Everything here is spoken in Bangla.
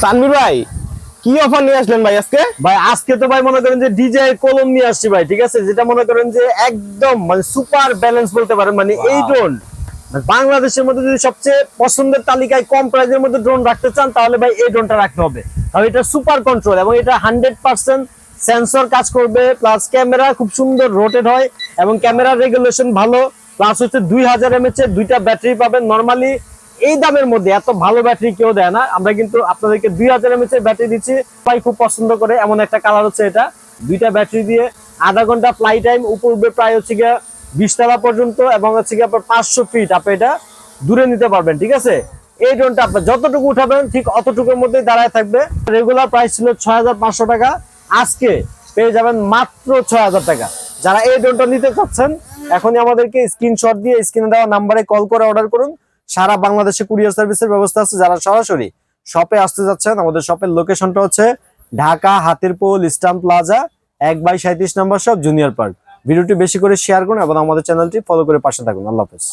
তানভীর ভাই, কি অফার নিয়ে আসলেন ভাই আজকে? ভাই আজকে তো ভাই মনে করেন যে ডিজাই কলম নিয়ে আসছি ভাই, ঠিক আছে, যেটা মনে করেন যে একদম মানে সুপার ব্যালেন্স বলতে পারেন, মানে এই ড্রোন বাংলাদেশের মধ্যে যদি সবচেয়ে পছন্দের তালিকায় কম প্রাইসের মধ্যে ড্রোন রাখতে চান তাহলে ভাই এই ড্রোনটা রাখতে হবে। কারণ এটা সুপার কন্ট্রোল এবং এটা 100% সেন্সর কাজ করবে, প্লাস ক্যামেরা খুব সুন্দর রোটেট হয় এবং ক্যামেরার রেগুলেশন ভালো, প্লাস হচ্ছে 2000 mAh এর দুইটা ব্যাটারি পাবেন। নরমালি এই দামের মধ্যে এত ভালো ব্যাটারি কেউ দেয় না, আমরা কিন্তু আপনাদেরকে 2000 mAh এর ব্যাটারি দিচ্ছি। সবাই খুব পছন্দ করে এমন একটা কালার হচ্ছে এটা। দুইটা ব্যাটারি দিয়ে আধা ঘন্টা ফ্লাই টাইম, উপর প্রায় হচ্ছে গিয়ে 20 তলা পর্যন্ত, এবং হচ্ছে গিয়ে আপনার 500 ফিট আপনি এটা দূরে নিতে পারবেন, ঠিক আছে। এই ড্রোনটা আপনার যতটুকু উঠাবেন ঠিক অতটুকুর মধ্যে দাঁড়ায় থাকবে। রেগুলার প্রাইস ছিল 6500 টাকা, আজকে পেয়ে যাবেন মাত্র 6000 টাকা। যারা এই ড্রোনটা নিতে চাচ্ছেন এখনই আমাদেরকে স্ক্রিনশট দিয়ে স্ক্রিনে দেওয়া নাম্বারে কল করে অর্ডার করুন। সারা বাংলাদেশে কুরিয়ার সার্ভিসের ব্যবস্থা আছে। যারা সরাসরি শপে আসতে যাচ্ছেন, আমাদের শপের লোকেশনটা হচ্ছে ঢাকা হাতিরপুল ইস্টার্ন প্লাজা 1/37 নম্বর শপ, জুনিয়র পার্ক। ভিডিওটি বেশি করে শেয়ার করুন এবং আমাদের চ্যানেলটি ফলো করে পাশে থাকুন। আল্লাহ হাফেজ।